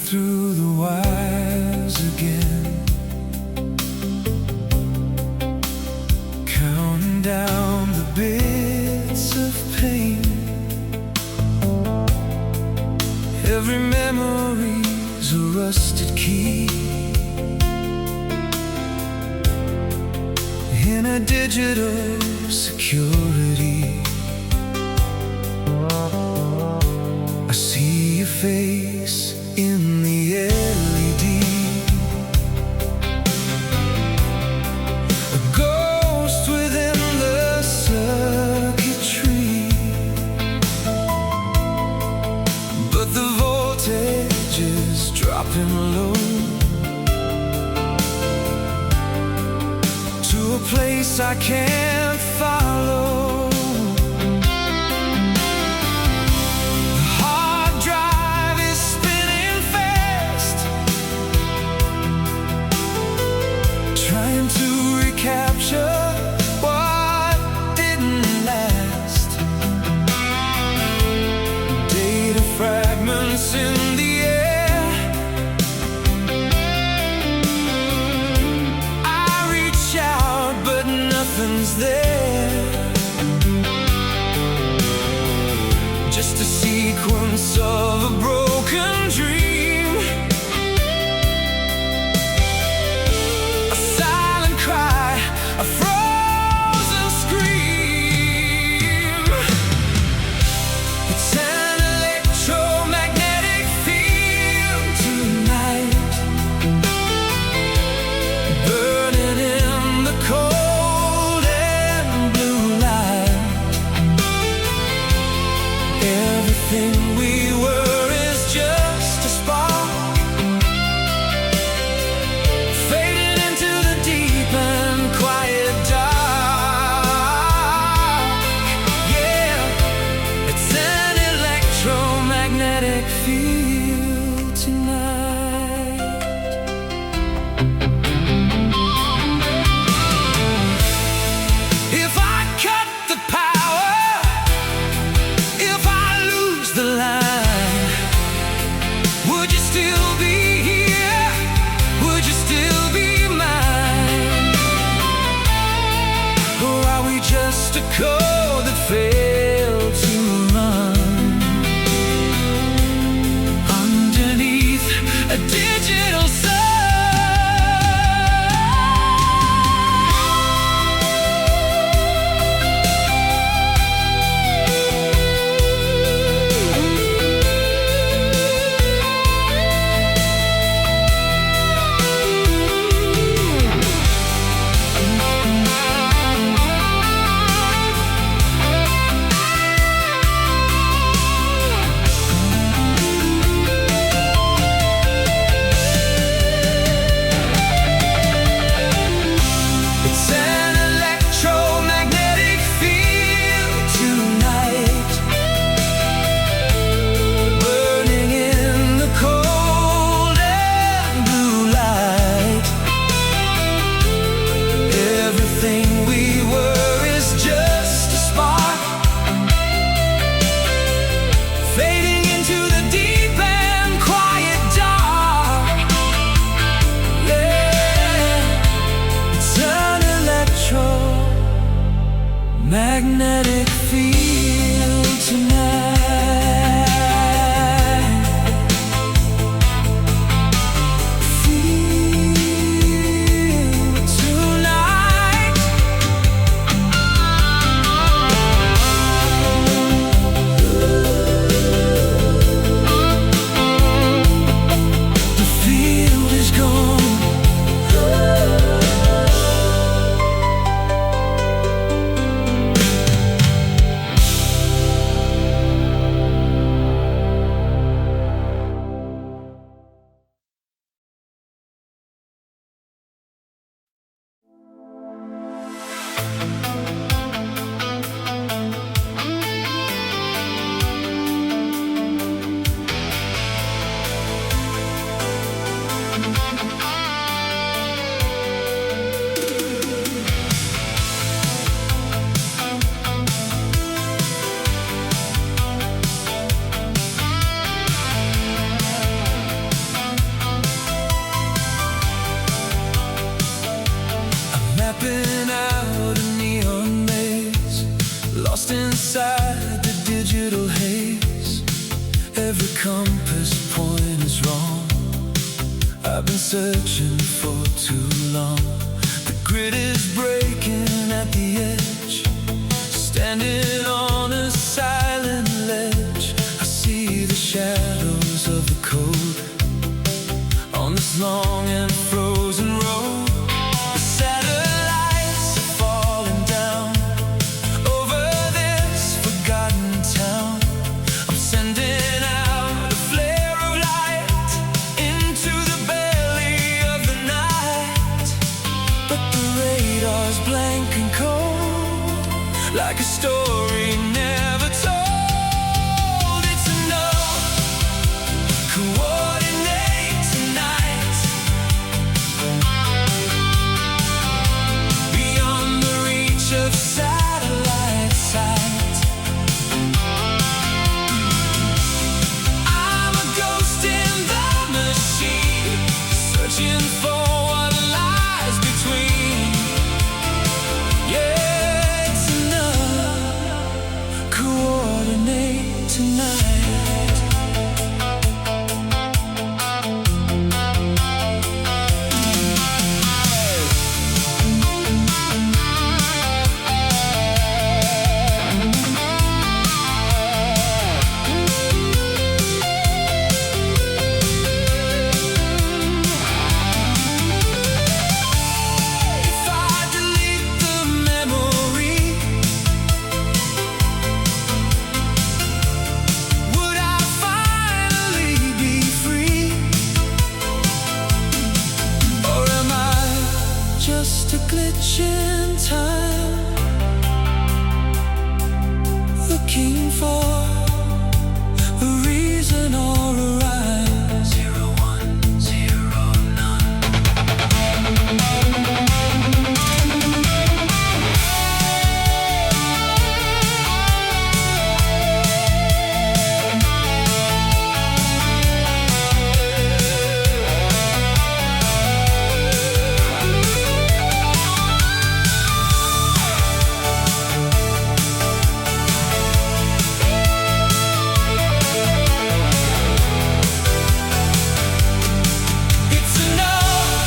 through the wires again, counting down the bits of pain. Every memory's a rusted key in a digital security. I see your face in the LED, a ghost within the circuitry, but the voltage is dropping low to a place I can't follow. Trying to recapture what didn't last. Data fragments in the air. I reach out, but nothing's there. Just a sequence of a broken dream. A frozen scream. It's an electromagnetic field tonight, burning in the cold and blue light. Everything we were is just a spark, fading into the deep and quiet dark. Yeah, it's an electromagnetic field tonight. If I cut the power, if I lose the line, would you still be here? Would you still be mine? Or are we just a code that failed to run underneath a digital sun? It's an electromagnetic field tonight, burning in the cold and blue light. Everything we were is just a spark, fading into the deep and quiet dark. Yeah, it's an electromagnetic field tonight. Field tonight. The field is gone. Every compass point is wrong. I've been searching for too long. The grid is breaking at the edge. Standing on a silent ledge, I see the shadows of the code on this long and frozen road. The satellites are falling down over this forgotten town. I'm sending out a flare of light into the belly of the night. But the radar's blank and cold, like a story never told. It's a no coordinate tonight. Beyond the reach of satellite sight. I'm a ghost in the machine, searching for what lies between. Yeah, it's enough. Coordinate tonight. If I delete the memory, would I finally be free? Or am I just a glitch in time, looking for a reason or a rhyme? 0, 1, 0, none. It's enough.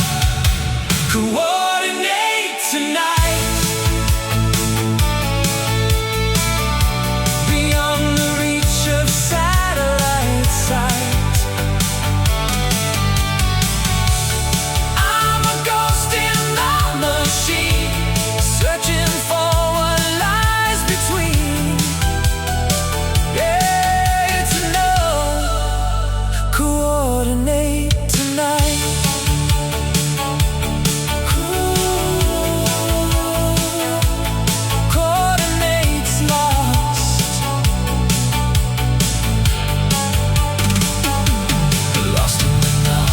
Coordinate tonight. Beyond the reach of satellite sight. I'm a ghost in the machine, searching for what lies between. Yeah, it's enough. Coordinate tonight. Coordinates lost. Lost in the dark.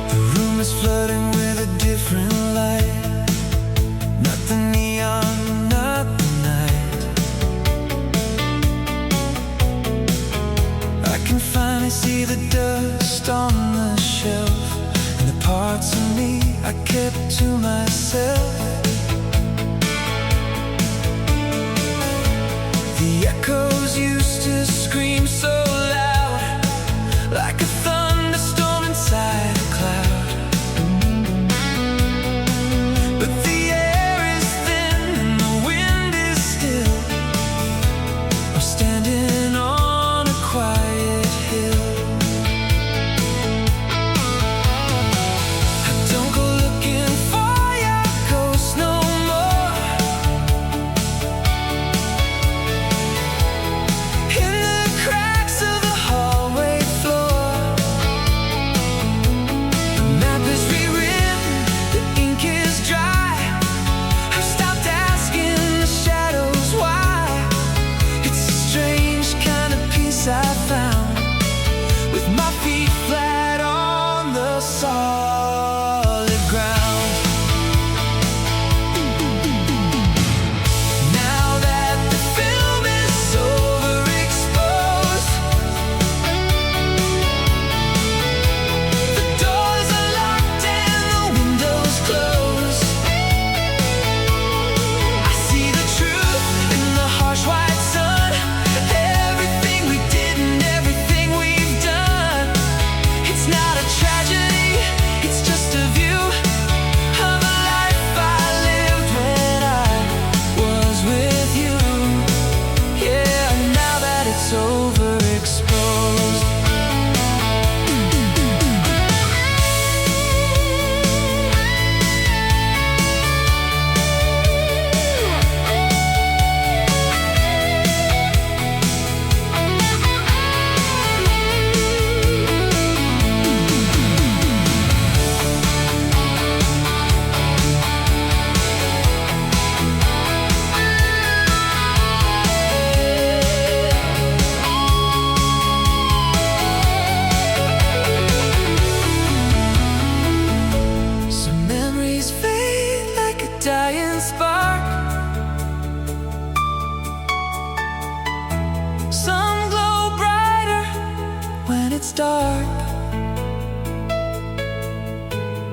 The room is flooding with a different light. Not the neon, not the night. I can finally see the dust on the shelf, and the parts of me I kept to myself. The echoes used to scream so loud, like a thunderstorm inside a cloud. But the air is thin and the wind is still. I'm standing on a quiet hill. I don't go looking for your ghost no more. In the cracks of the hallway floor,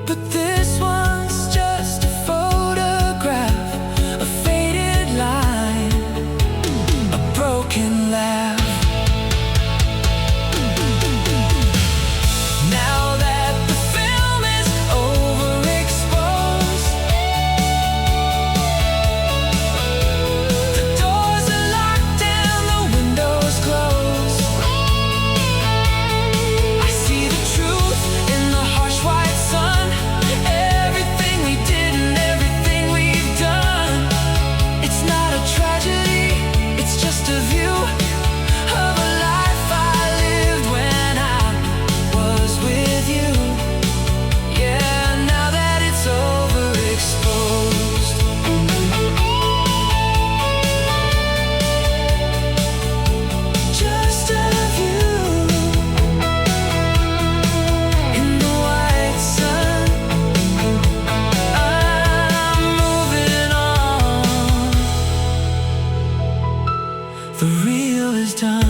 But this one's just a photograph, a faded line, a broken laugh. Now that the film is overexposed, the doors are locked and the windows closed. I see the truth in the harsh white sun. Everything we did and everything we've done. It's not a tragedy, it's just a view of a life I lived when I was with you. Yeah, now that it's overexposed, just a view in the white sun. I'm moving on. The real is done.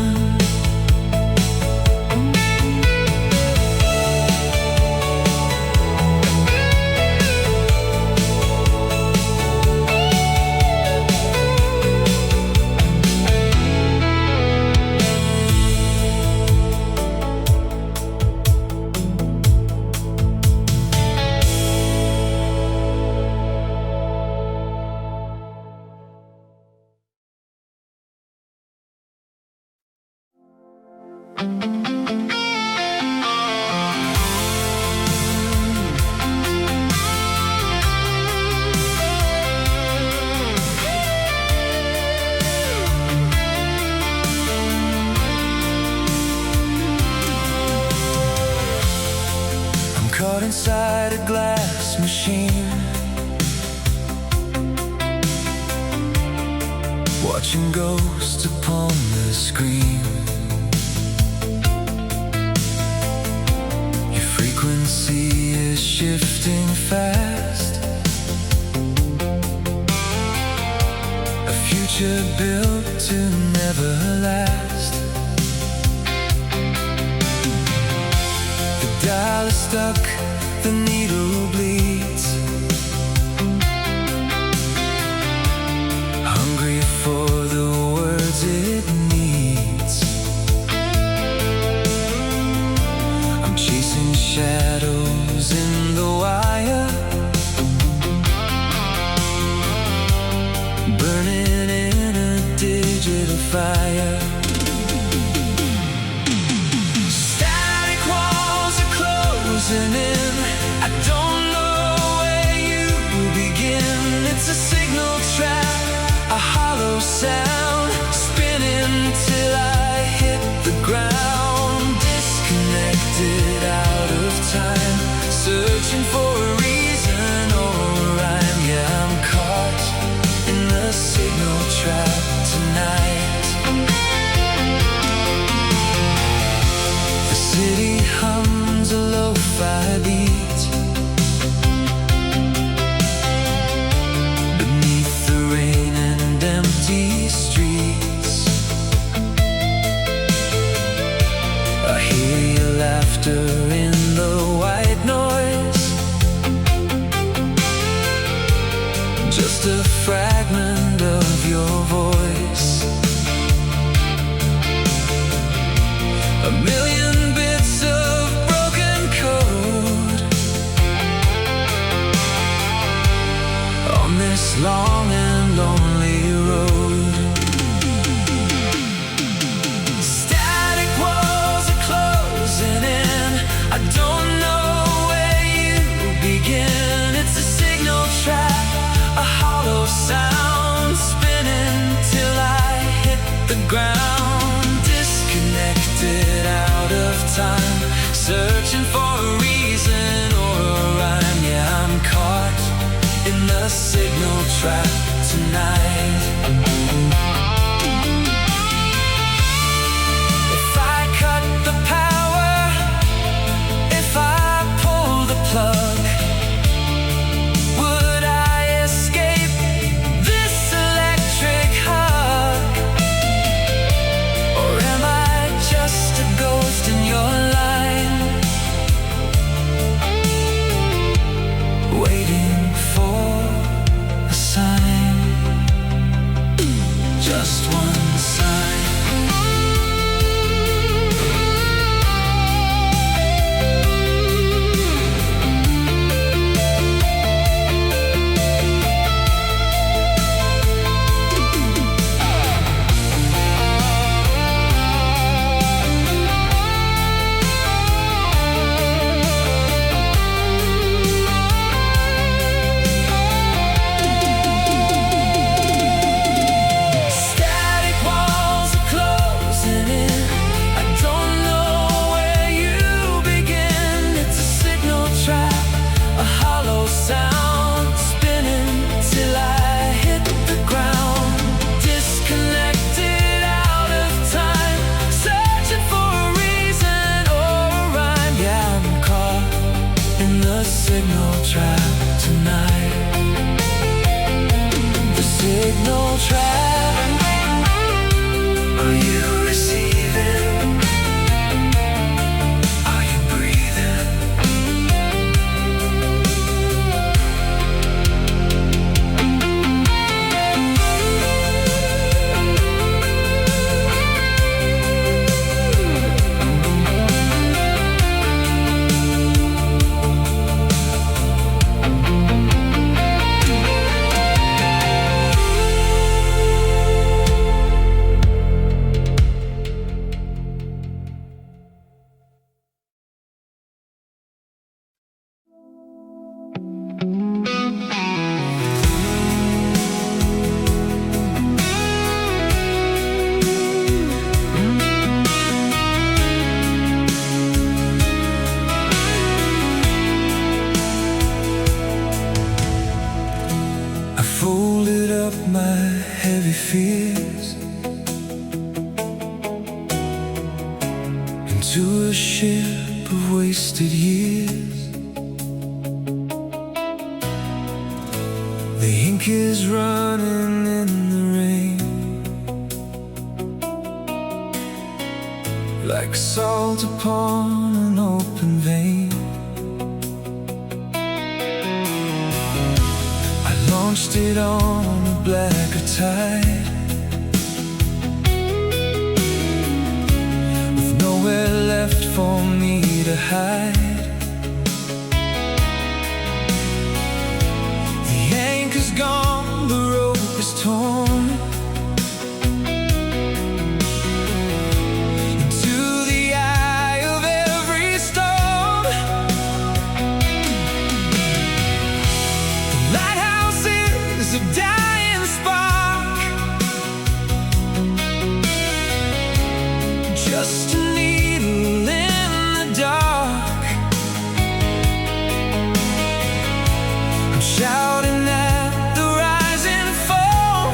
I'm caught inside a glass machine, watching ghosts upon the screen. Your frequency is shifting fast, a future built to never last. The dial is stuck, the needle bleeds, hungry for the words it needs. I'm chasing shadows in the wire, burning in a digital fire. Static walls are closing in. I don't know where you begin. It's a signal trap, a hollow sound, spinning till I hit the ground. Disconnected out of time, searching for a reason or a rhyme. Yeah, I'm caught in the signal trap tonight. The city hums a lo-fi beat beneath the rain and empty streets. I hear your laughter in the white noise, just a fragment of your voice. A million bits of broken code on this long and lonely road. Static walls are closing in. I don't know where you begin. It's a signal trap, a hollow sound, spinning till I hit the ground. Disconnected out of time, searching for a reason or a rhyme. Yeah, I'm caught in the signal trap tonight. If I cut the power, if I pull the plug, would I escape this electric hug? Or am I just a ghost in your life? signal trap tonight. The signal trap. Are you receiving? Are you breathing? Folded up my heavy fears into a ship of wasted years. The ink is running in the rain, like salt upon an open vein. Launched it on a blacker tide, with nowhere left for me to hide. The anchor's gone, the rope is torn. Into the eye of every storm, the lighthouse is a dying spark, just a needle in the dark. I'm shouting at the rising foam,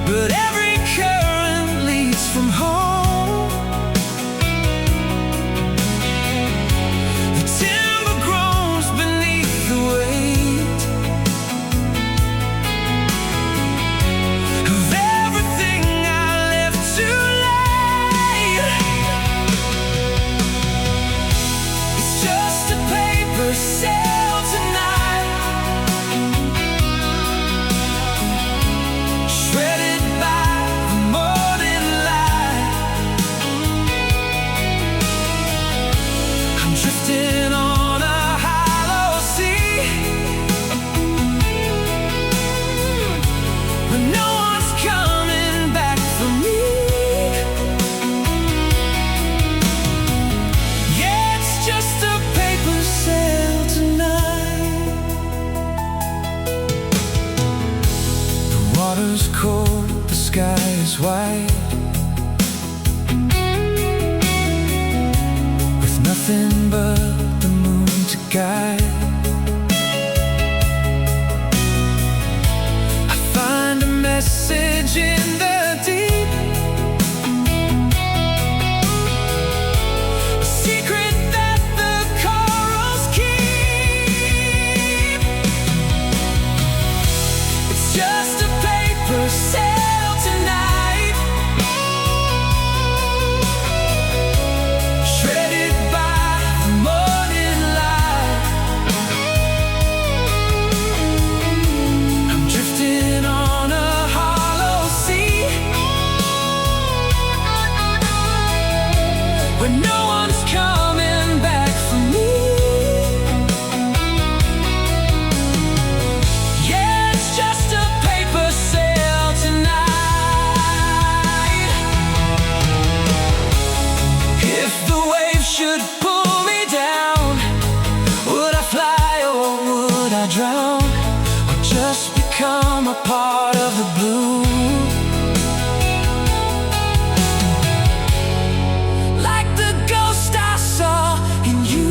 but every current leads from home. The timber groans beneath the weight of everything I left too late. It's just a paper sail tonight, shredded by the morning light. I'm drifting on a hollow sea, but no one's coming back for me. Yeah, it's just a paper sail tonight. The water's cold, the sky is white, with nothing but the moon to guide. I find a message in the deep, a secret that the corals keep. It's just a paper sail tonight, shredded by the morning light. I'm drifting on a hollow sea, where no one's coming back for me. Yeah, it's just a paper sail tonight. If the waves should pull me down, would I fly or would I drown, or just become a part of the blue? Like the ghost I saw in you.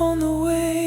on the way.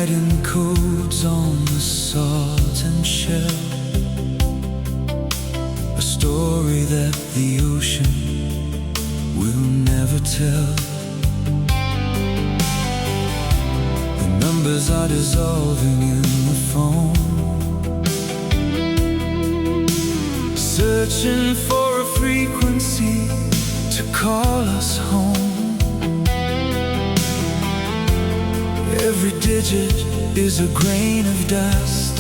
writing codes on the salt and shell, a story that the ocean will never tell. The numbers are dissolving in the foam, searching for a frequency to call us home. Every digit is a grain of dust,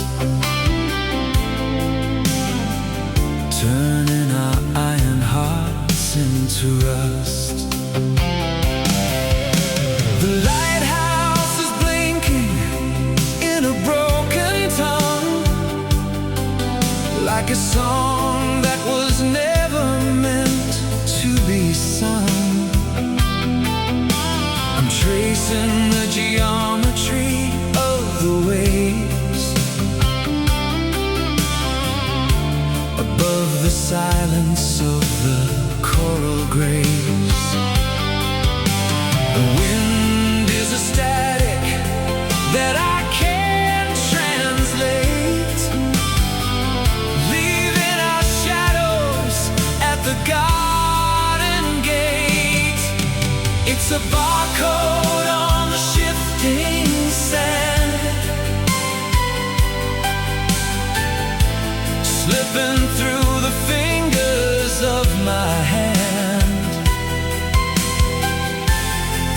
turning our iron hearts into rust. The lighthouse is blinking in a broken tongue, like a song that was never meant to be sung. I'm tracing the geometry of the waves above the silence of the coral graves. The wind is a static that I can't translate, leaving our shadows at the garden gate. It's a barcode on the shifting sand, slipping through the fingers of my hand.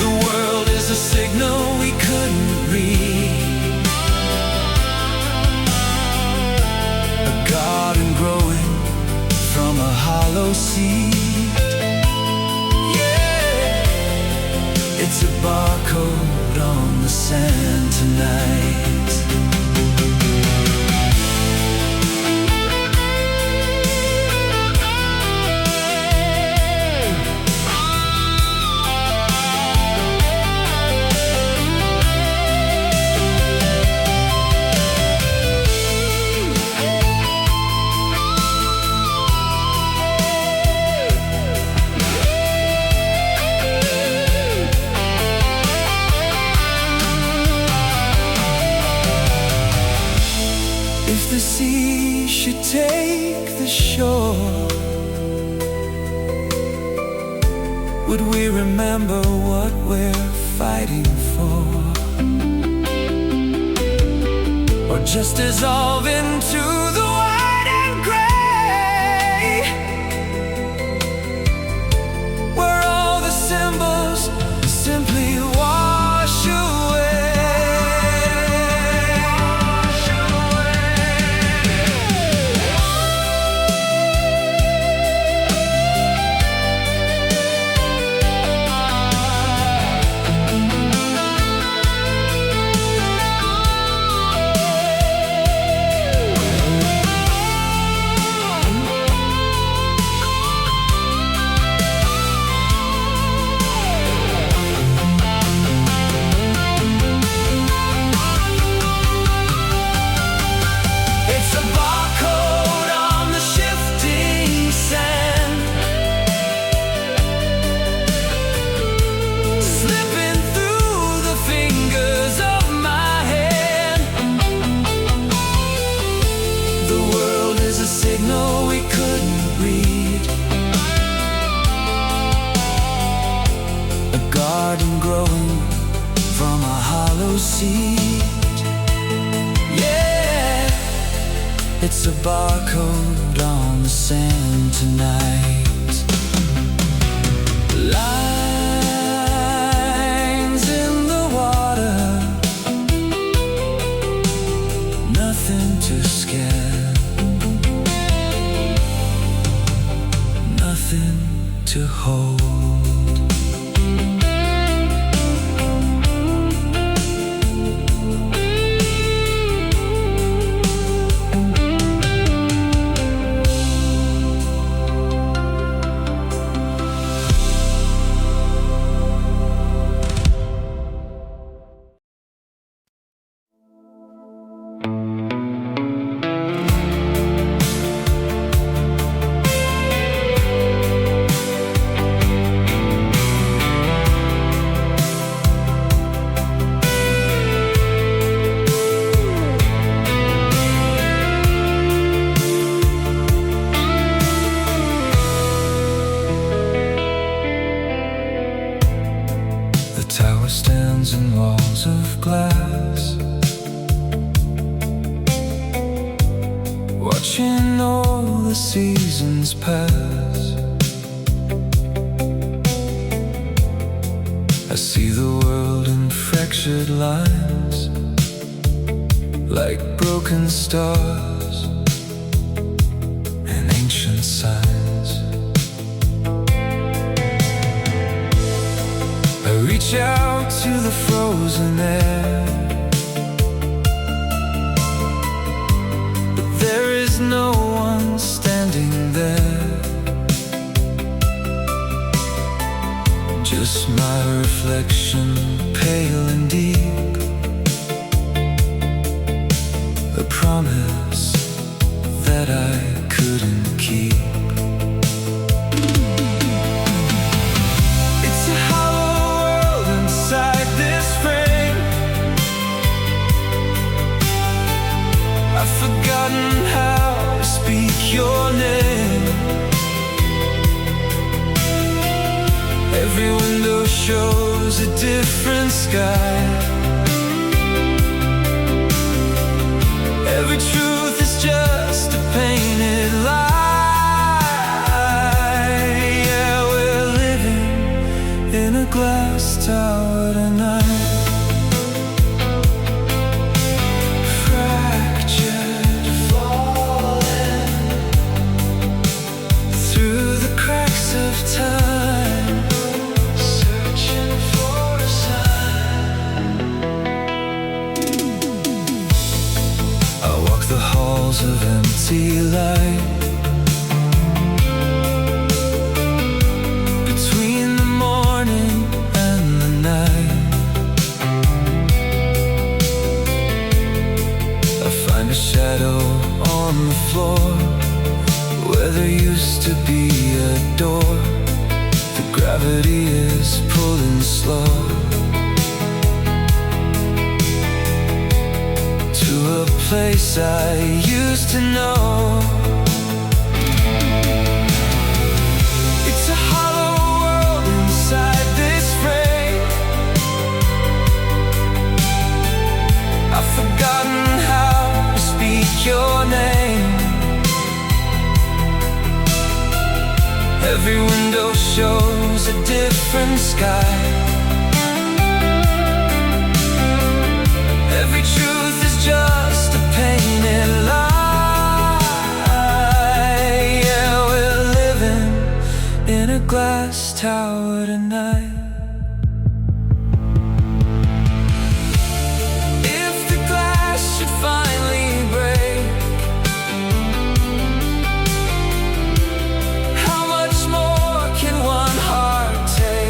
The world is a signal we couldn't read, a garden growing from a hollow seed. Yeah, it's a barcode on the sand tonight. If the sea should take the shore, would we remember what we're fighting for? Or just dissolve into the white and gray, where all the symbols simply wash away? Garden growing from a hollow seed. Yeah, it's a barcode on the sand tonight. Lines in the water, nothing to scan, nothing to hold. stands in walls of glass, watching all the seasons pass. I see the world in fractured lines, like broken stars and ancient signs. I reach out to the frozen air, but there is no one standing there. Just my reflection, pale and deep, a promise that I couldn't keep. It's a hollow world inside this frame. I've forgotten how to speak your name. Every window shows a different sky. Every truth is just a painted lie. Yeah, we're living in a glass tower tonight. Fractured, falling through the cracks of time, searching for a sign. I walk the halls of empty light, between the morning and the night. I find a shadow on the floor where there used to be a door. The gravity is pulling slow to a place I used to know. It's a hollow world inside this frame. I've forgotten how to speak your name. Every window shows a different sky. Every truth is just a painted lie. Yeah, we're living in a glass tower tonight. If the glass should finally break, how much more can one heart take?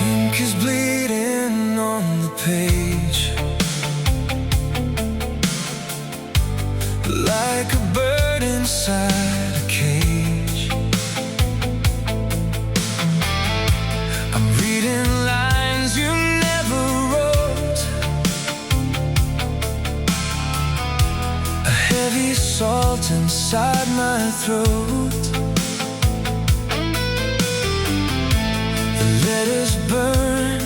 Ink is bleeding on the page, like a bird inside a cage. I'm reading lines you never wrote, a heavy salt inside my throat. The letters burn,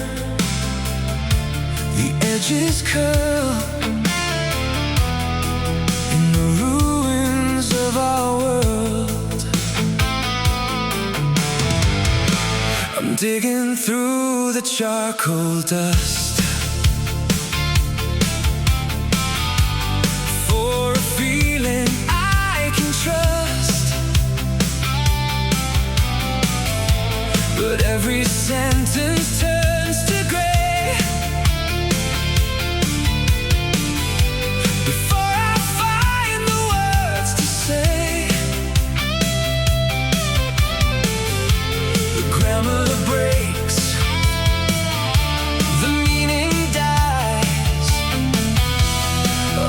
the edges curl in the ruins of our world. I'm digging through the charcoal dust for a feeling I can trust, but every sentence turns to gray before I find the words to say. The grammar breaks, the meaning dies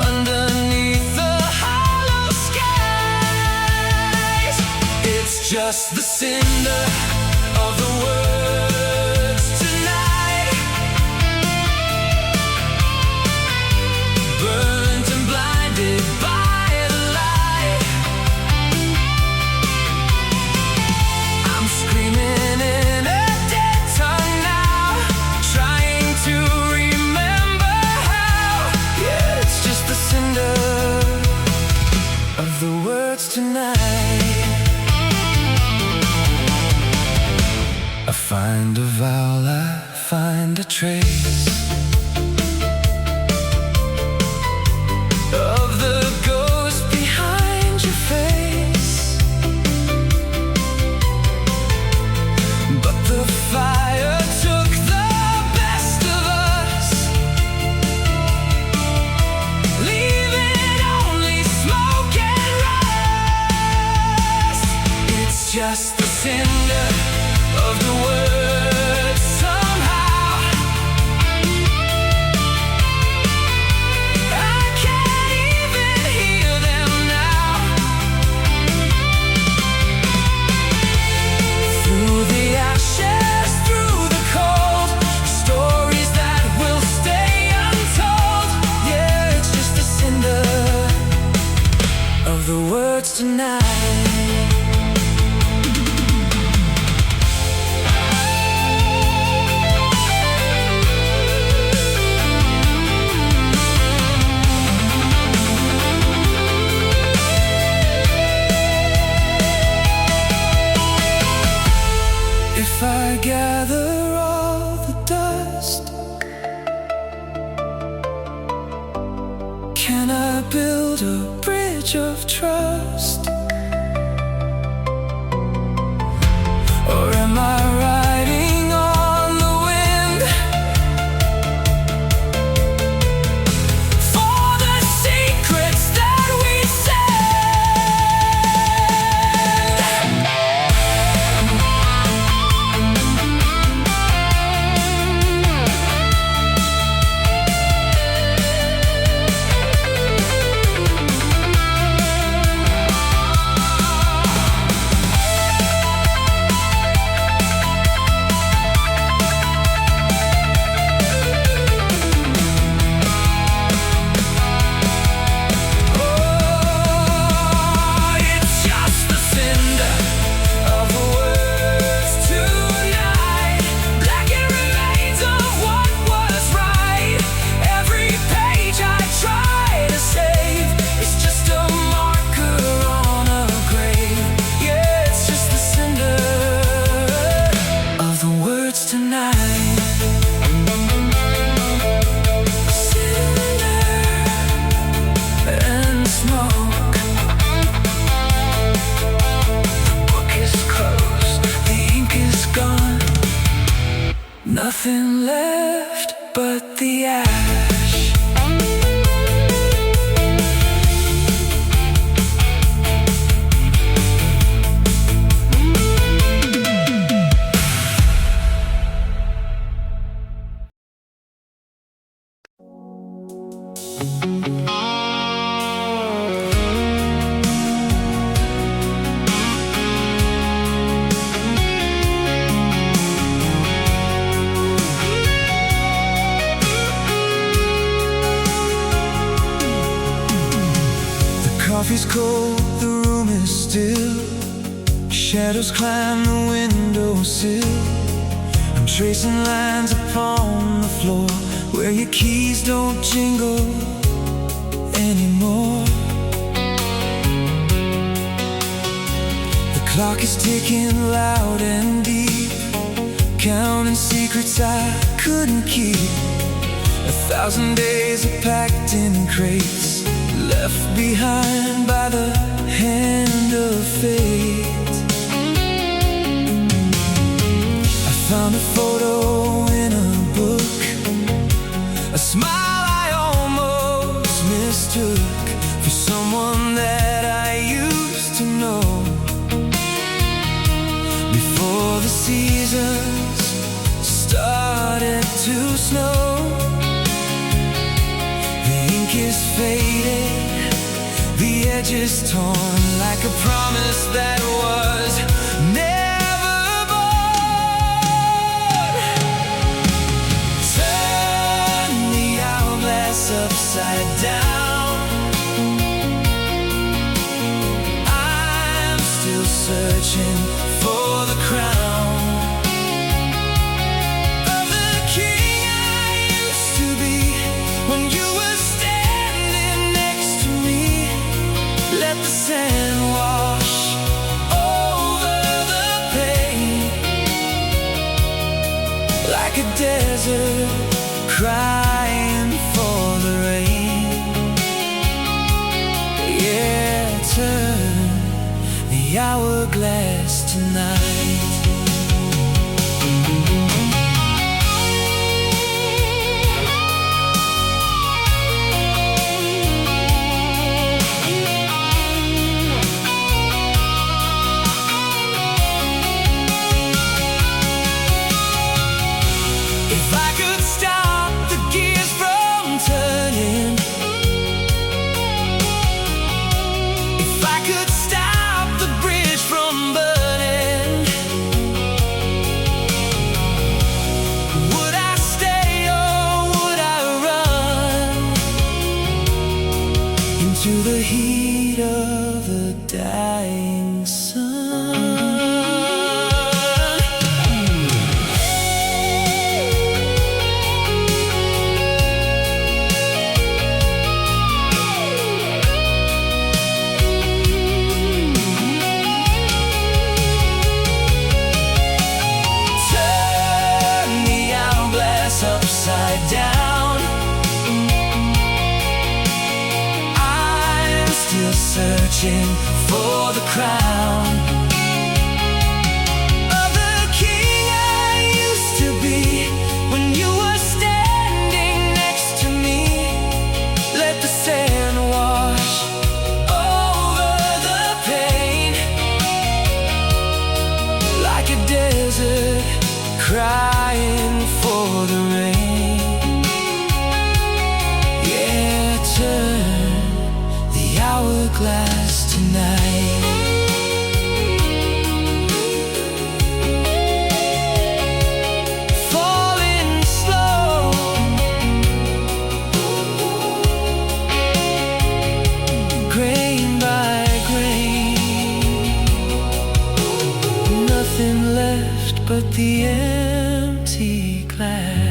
underneath the hollow skies. It's just the cinder of the words tonight, burnt and blinded by the light. I'm screaming in a dead tongue now, trying to remember how. Yeah, it's just the cinder of the words tonight. I find a vowel, I find a trace of the ghost behind your face, but the fire took the best of us, leaving only smoke and rust. It's just the cinder of the words somehow. I can't even hear them now. Through the ashes, through the cold, stories that will stay untold. Yeah, it's just a cinder of the words tonight. If I gather all the dust, can I build a bridge of trust? Or am I riding on the wind for the secrets that we Nothing left but the ash. Coffee's cold, the room is still. Shadows climb the windowsill. I'm tracing lines upon the floor where your keys don't jingle anymore. The clock is ticking loud and deep, counting secrets I couldn't keep. 1,000 days are packed in crates, left behind by the hand of fate. I found a photo in a book, a smile I almost mistook for someone that I used to know. Before the seasons started to snow, the ink is faded, the edge is torn, like a promise that was never born. Turn the hourglass upside down. I'm still searching for the crown of the king I used to be. When you were standing next to me, let the sand wash over the pain, like a desert crying for the rain. Yeah, turn the hourglass tonight. If I could stop the gears from turning, if I could stop the bridge from burning, would I stay or would I run into the heat of the dying sun? Upside down, I'm still searching for the crown of the king I used to be. When you were standing next to me, let the sand wash over the pain, like a desert crying for the rain. Turn the hourglass tonight. Falling slow, grain by grain, nothing left but the empty glass.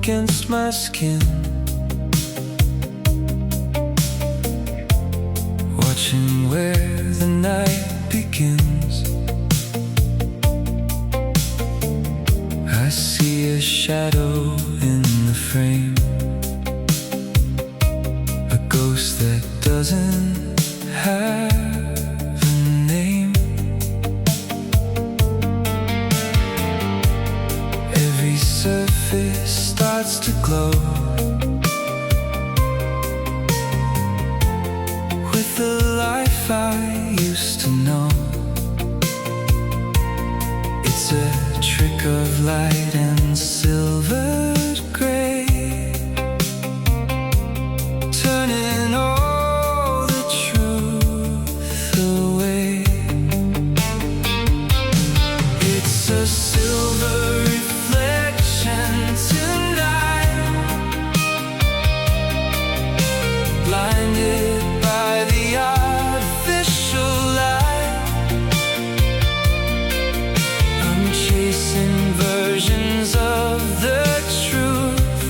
against my skin, watching where the night begins. I see a shadow in the frame, a ghost that doesn't have a name. Every surface starts to glow with the life I used to know. It's a trick of light and silvered gray, turning all the truth away. It's a silver reflection tonight, blinded by the artificial light. I'm chasing versions of the truth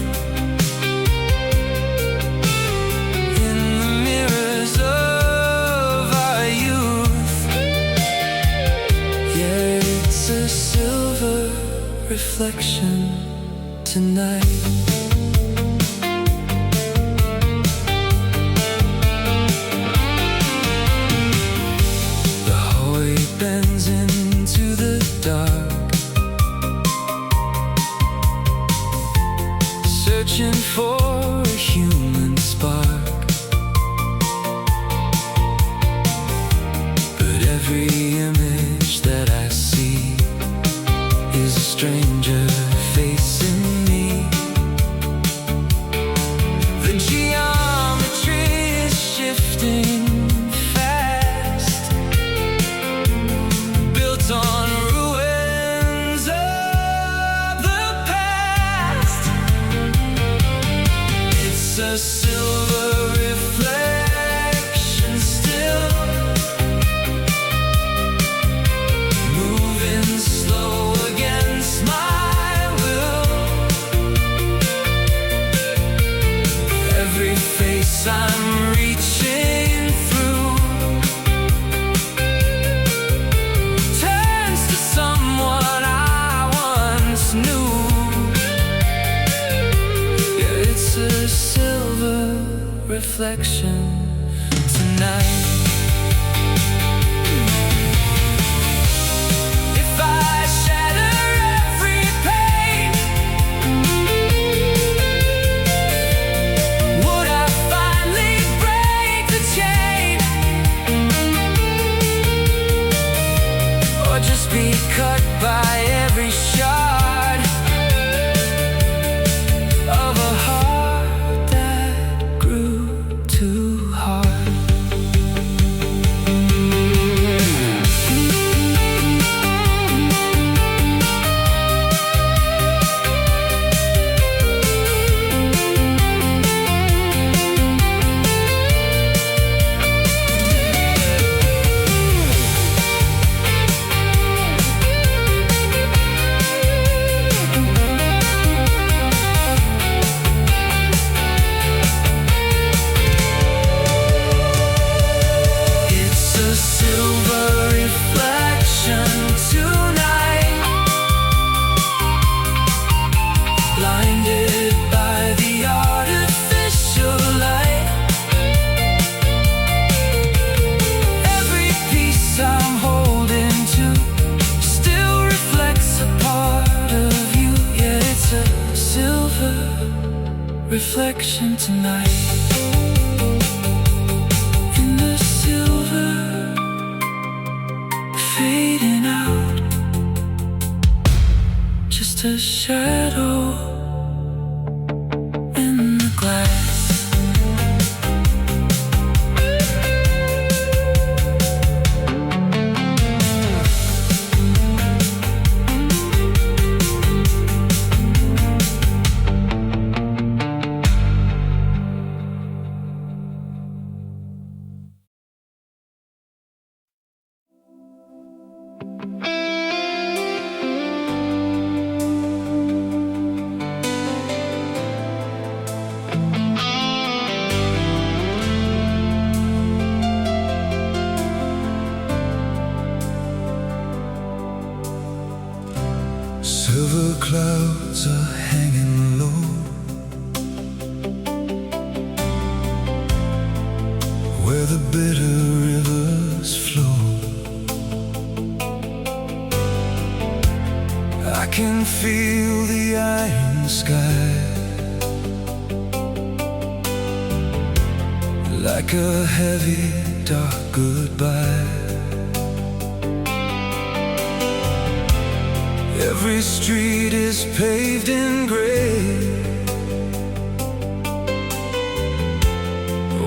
in the mirrors of our youth. Yeah, it's a silver reflection tonight. The hallway bends into the dark, searching for a human spark. But every image that I see is a stranger facing me. The geometry is shifting fast, built on ruins of the past. It's a silver reflection still, moving slow against my will. Every face I'm reaching through turns to someone I once knew. Yeah, it's a silver reflection tonight. If I shatter every pane, would I finally break the chain, or just be cut by every shard of a heart that grew too hard? It's a silver reflection tonight, blinded by the artificial light. Every piece I'm holding to still reflects a part of you. Yeah, it's a silver reflection tonight. In the silver fading out, just a shadow in the glass. silver clouds are hanging low, where the bitter rivers flow. I can feel the iron sky, like a heavy, dark goodbye. Every street is paved in gray,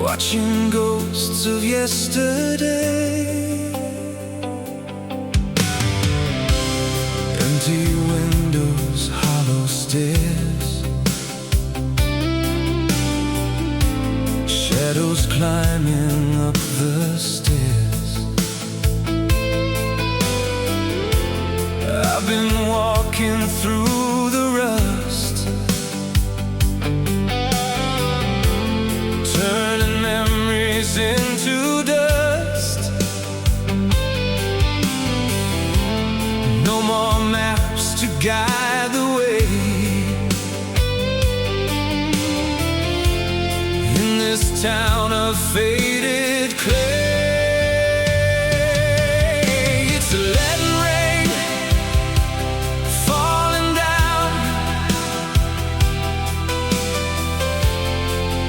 watching ghosts of yesterday. Empty windows, hollow stairs, shadows climbing up the stairs. I've been walking through the rust, turning memories into dust. No more maps to guide the way. In this town of faded clay, it's a leaden rain falling down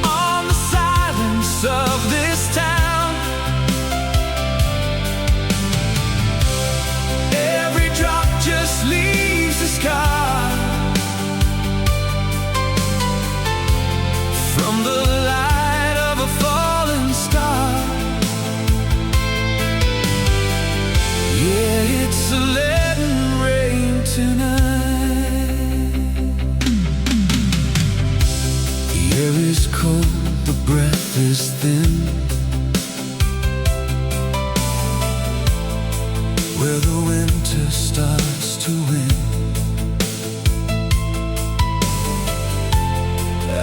on the silence of this town. Every drop just leaves a scar from the light of a fallen star. Yeah, it's a leaden rain tonight. The air is cold, the breath is thin, where the winter starts to win.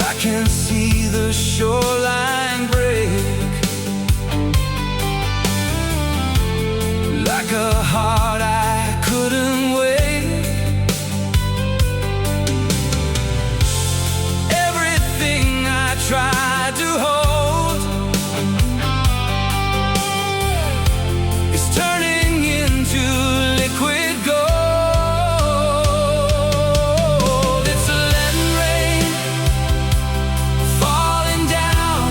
I can see the shoreline break, like a heart I couldn't wake. Everything I tried to hold is turning into liquid gold. It's a leaden rain falling down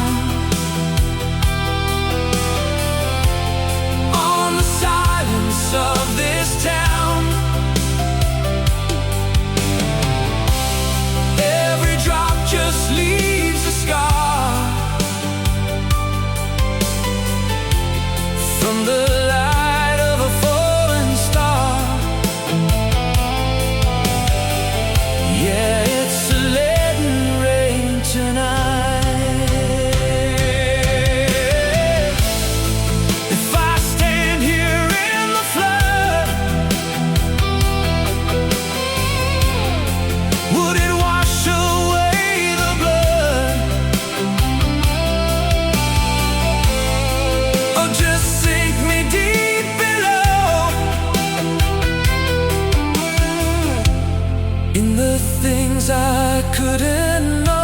on the silence of this town. Every drop just leaves a scar from the light of a fallen star. Yeah, it's a leaden rain tonight. If I stand here in the flood, would it wash away the blood, or just sink me deep below in the things I couldn't know?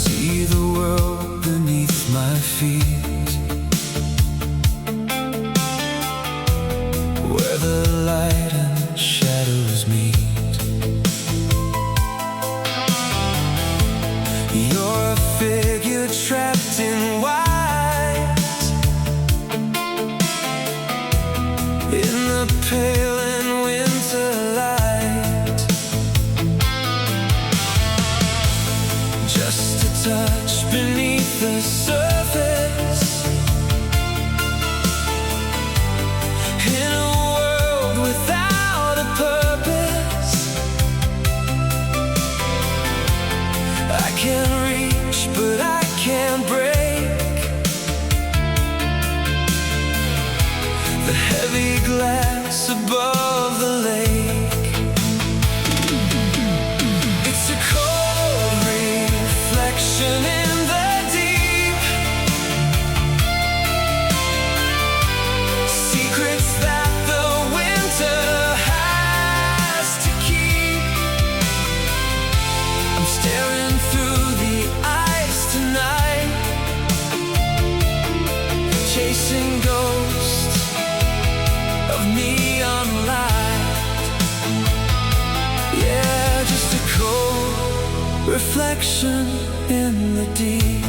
see the world beneath my feet, where the light and shadows meet. You're a figure trapped in white, in the pale and winter light. Just a touch beneath the surface, in a world without a purpose. I can reach, but I can't break the heavy glass above the lake. It's a cold reflection in the deep, secrets that the winter has to keep. I'm staring through the ice tonight, chasing ghosts of neon light. Yeah, just a cold reflection in the deep.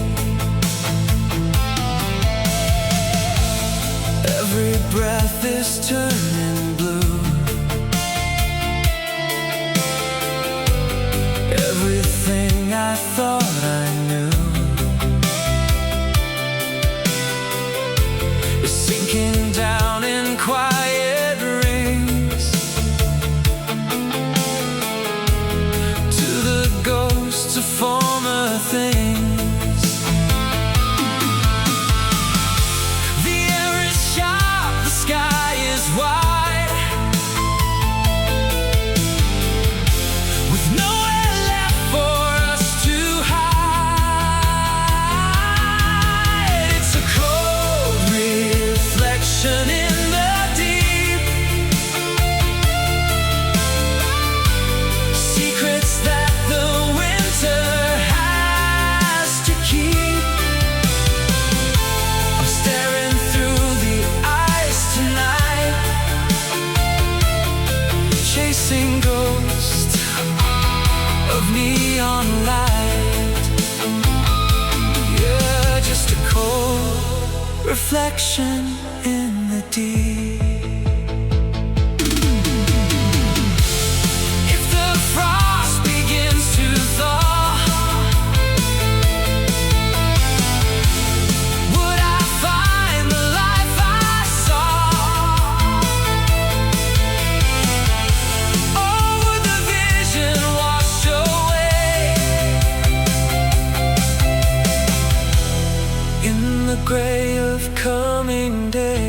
Every breath is turning blue, everything I thought I knew is sinking down in quiet rings, to the ghosts of former things. The air is sharp, the sky is wide, with nowhere left for us to hide. It's a cold reflection in the deep, secrets that the winter has to keep. I'm staring through the ice tonight, chasing ghosts of neon light. Yeah, just a cold reflection in the deep. If the frost begins to thaw, would I find the life I saw? Or would the vision wash away in the gray of coming day?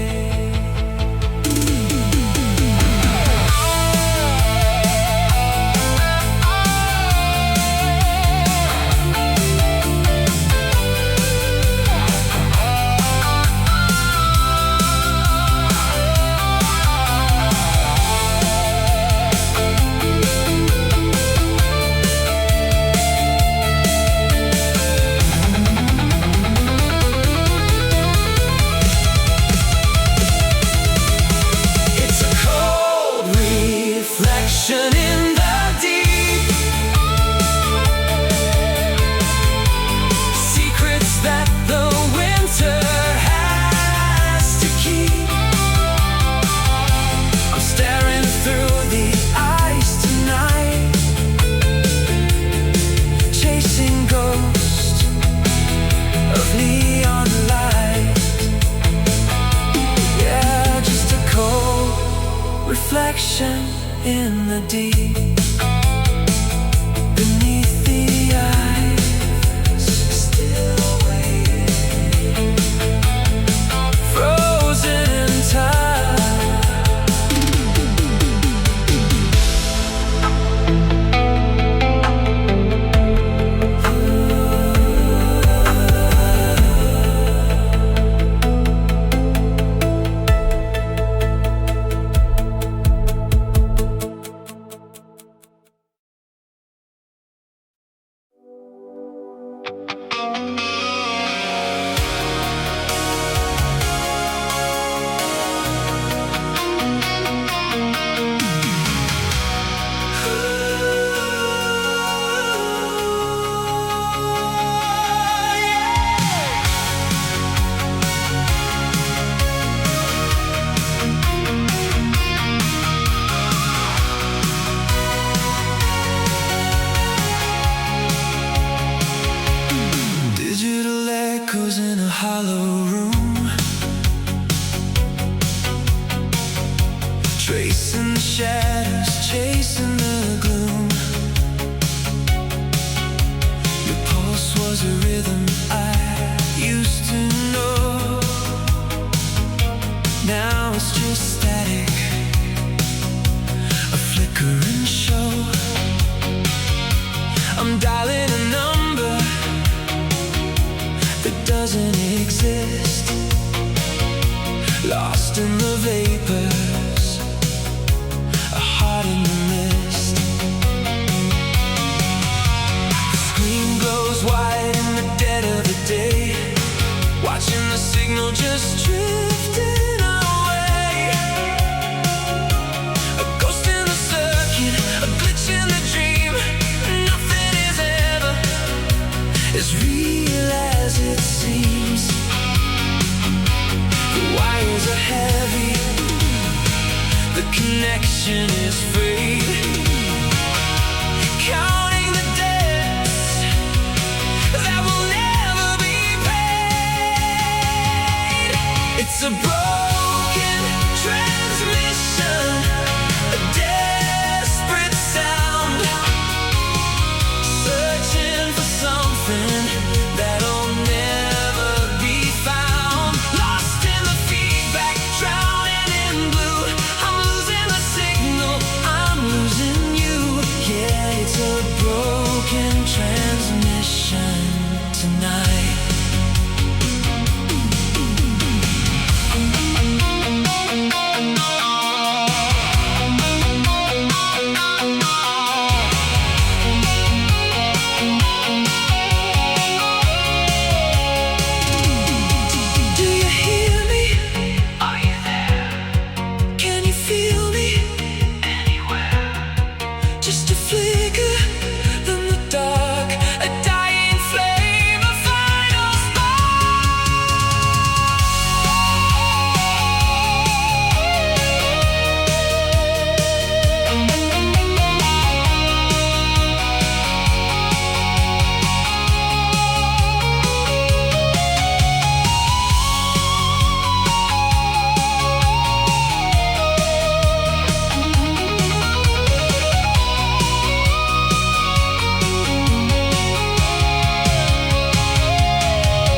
It's a cold reflection in the deep, secrets that the winter has to keep. I'm staring through the ice tonight, chasing ghosts of neon light. Yeah, just a cold reflection in the deep, beneath the eyes, still waiting, frozen in time. echoes in a hollow room, tracing the shadows, chasing the gloom. Your pulse was a rhythm I used to know. Now it's just static, a flickering show. I'm dialing a number that doesn't exist, lost in the vapors, a heart in the mist. The screen glows white in the dead of the day, watching the signal just drifting away. A ghost in the circuit, a glitch in the dream. Nothing is ever as real as it seems. The wires are heavy, the connection is free. Counting the debts that will never be paid. It's a broken transmission, a desperate sound, searching for something that'll never be found. Lost in the feedback, drowning in blue. I'm losing the signal, I'm losing you. Yeah, it's a broken transmission tonight. Do you hear me? Are you there? Can you feel me? Anywhere. Just a flicker in the dark, a dying flame, a final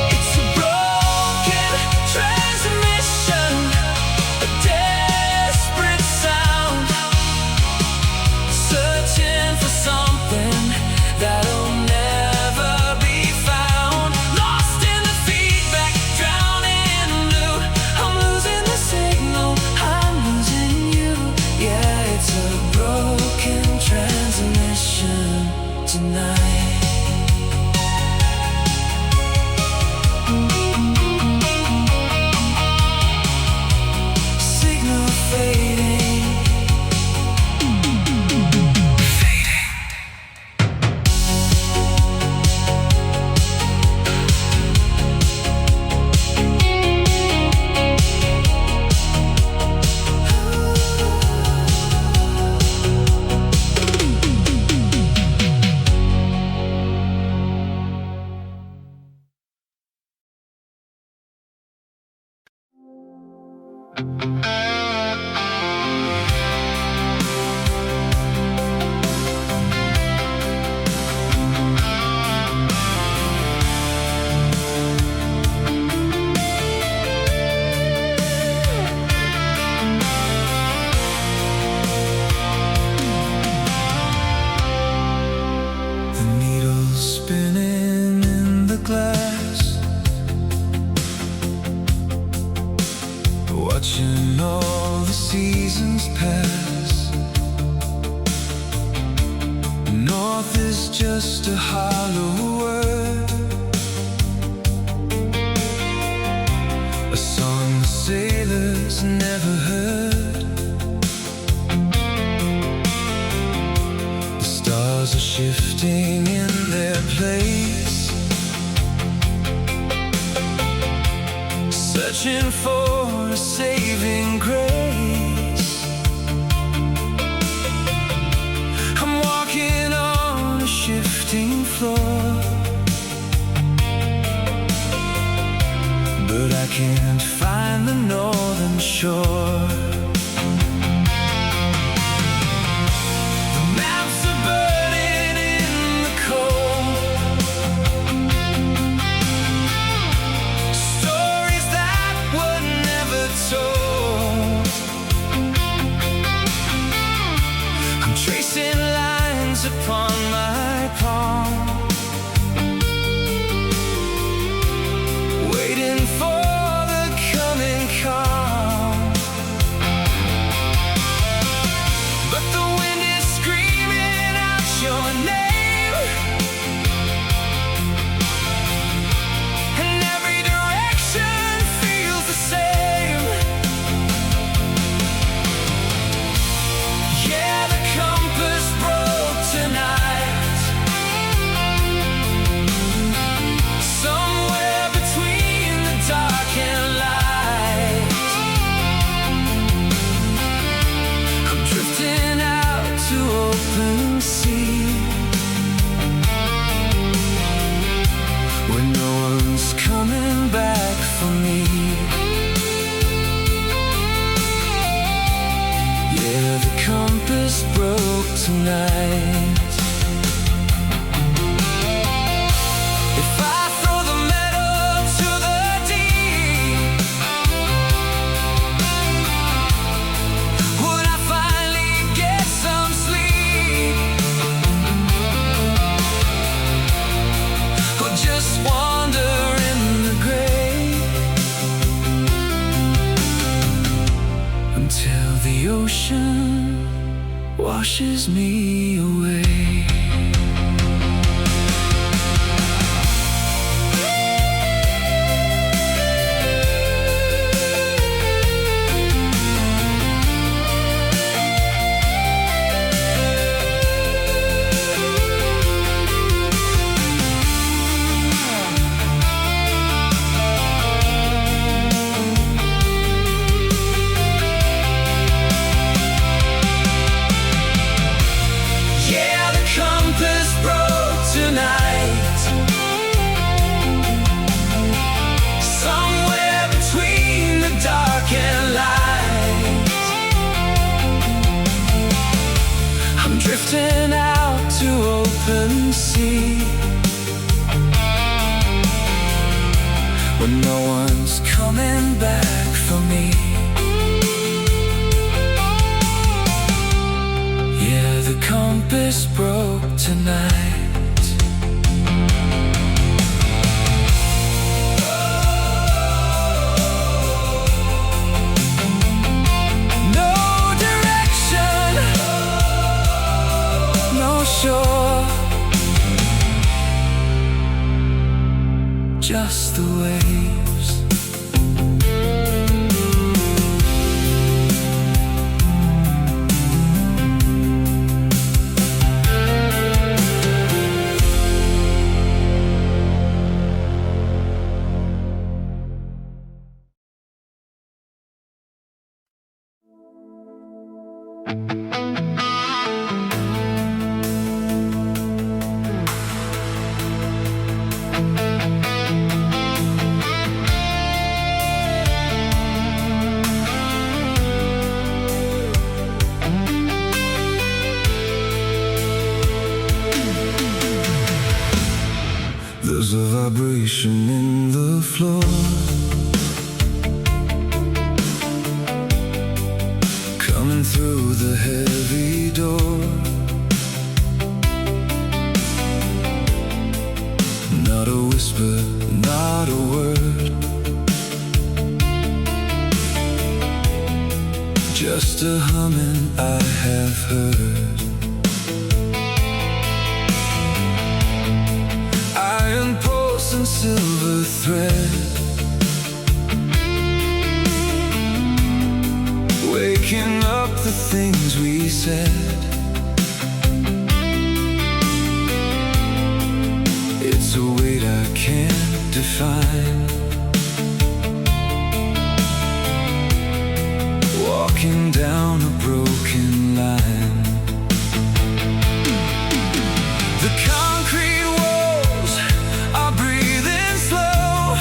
It's a broken transmission, a desperate sound, searching for something that'll never be found. Lost in the feedback, drowning in blue. I'm losing the signal, I'm losing you. Yeah, it's a broken transmission tonight. Signal fading, fading. The needle spinning in the glass, watching all the seasons pass. North is just a hollow word, a song the sailors never heard. The stars are shifting in their place, searching for a saving grace. I'm walking on a shifting floor, but I can't find the northern shore. The maps are burning in the cold, stories that were never told. I'm tracing lines upon my palm, waiting for the coming calm. But the wind is screaming out your name, and every direction feels the same. Yeah, the compass broke tonight, somewhere between the dark and light. I'm drifting out to open sea, where no one's coming back for me. Yeah, the compass broke tonight. If I throw the metal to the deep, would I finally get some sleep, or just wander in the gray until the ocean washes me away? Yeah, the compass broke tonight, somewhere between the dark and light. I'm drifting out to open sea, when no one's coming back for me. Yeah, the compass broke tonight. No direction, no shore, just the waves. There's a vibration in the floor, coming through the heavy door. Not a whisper, not a word, just a humming I have heard. Iron posts and silver thread, waking up the things we said. It's a weight I can't define, walking down a broken line. The concrete walls are breathing slow,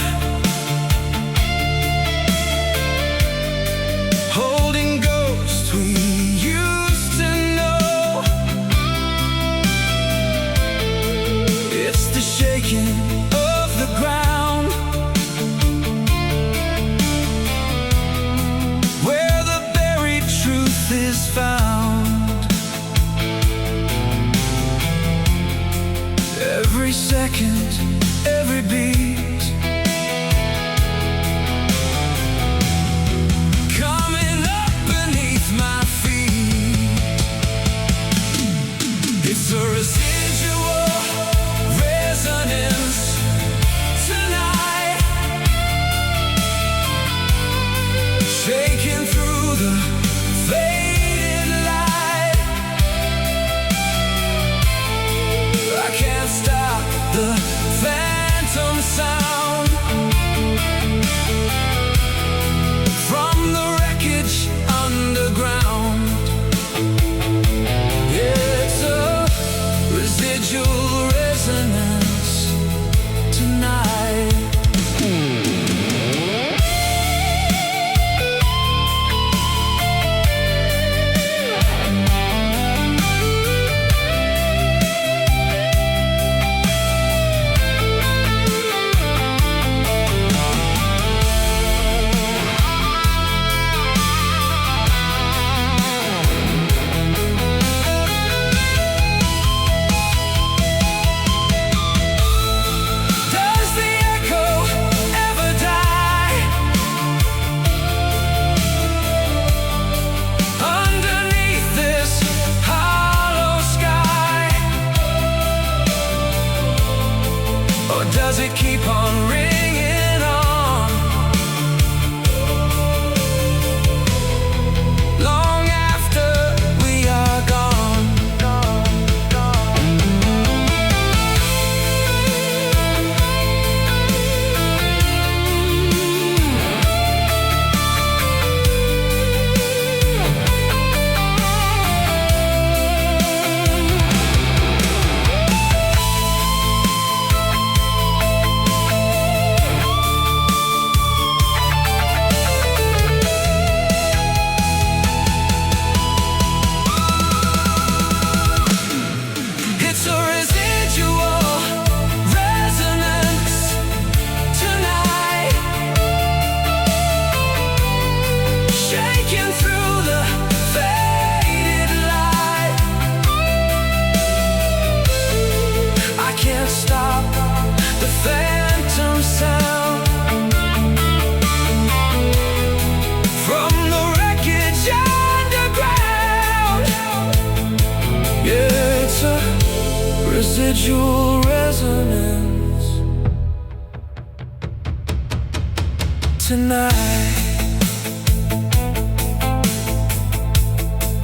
tonight.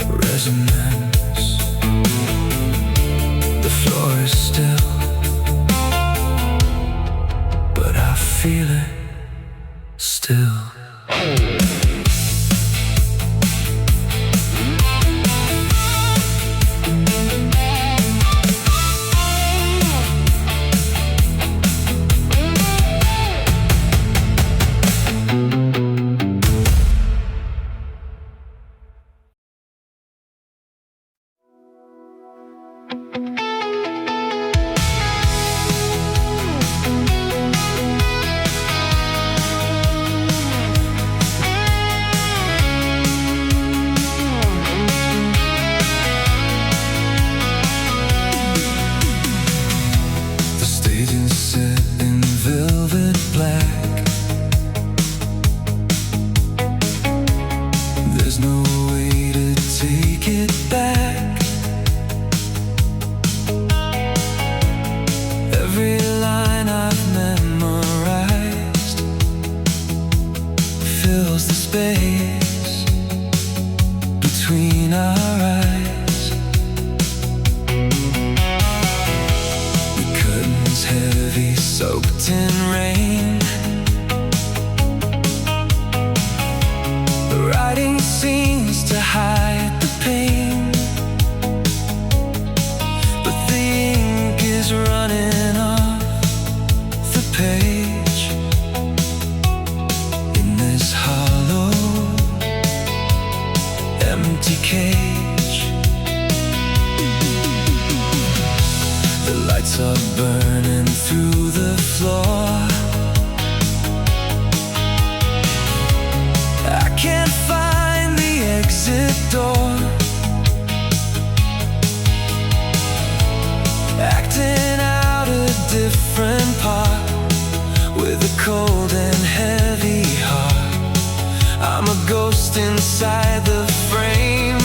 Resonance, the floor is still, but I feel it still. Fills the space between our eyes. The curtains heavy, soaked in rain. The writing seems to hide the pain, but the ink is running off the page. Empty cage. The lights are burning through the floor. I can't find the exit door. Acting out a different part with a cold and heavy heart. I'm a ghost inside the frame,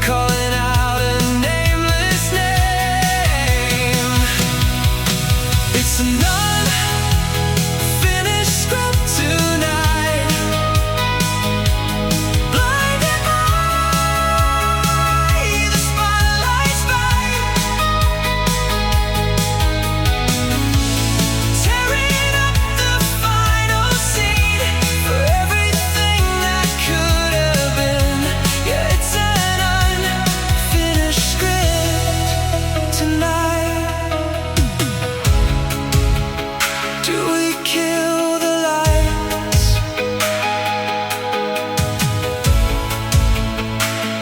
calling out a nameless name. It's an unfinished script tonight. Blinded by the spotlight's light, tearing up the final scene for everything that could have been. Yeah, it's an unfinished script tonight. Do we kill the lights?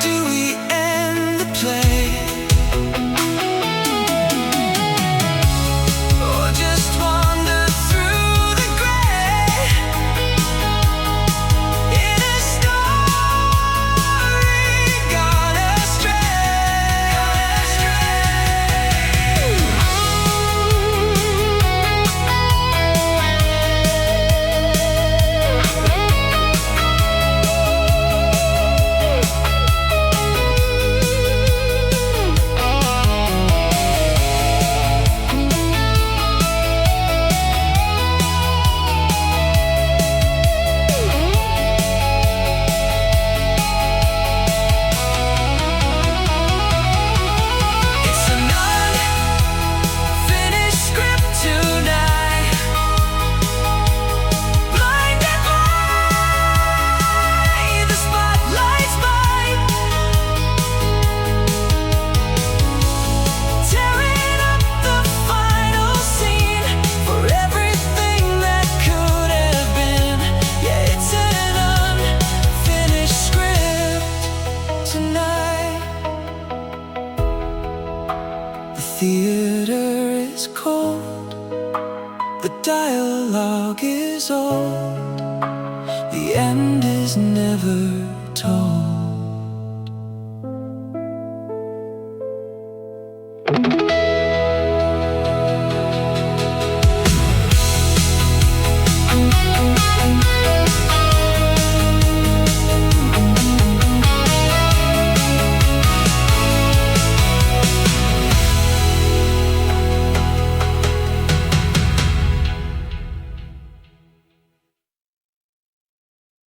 Do we end the play? Or just wander through the gray in a story gone astray? It's an unfinished script tonight. Blinded by the spotlight's light, tearing up the final scene for everything that could have been. Yeah, it's an unfinished script tonight. The theater is cold, the dialogue is old.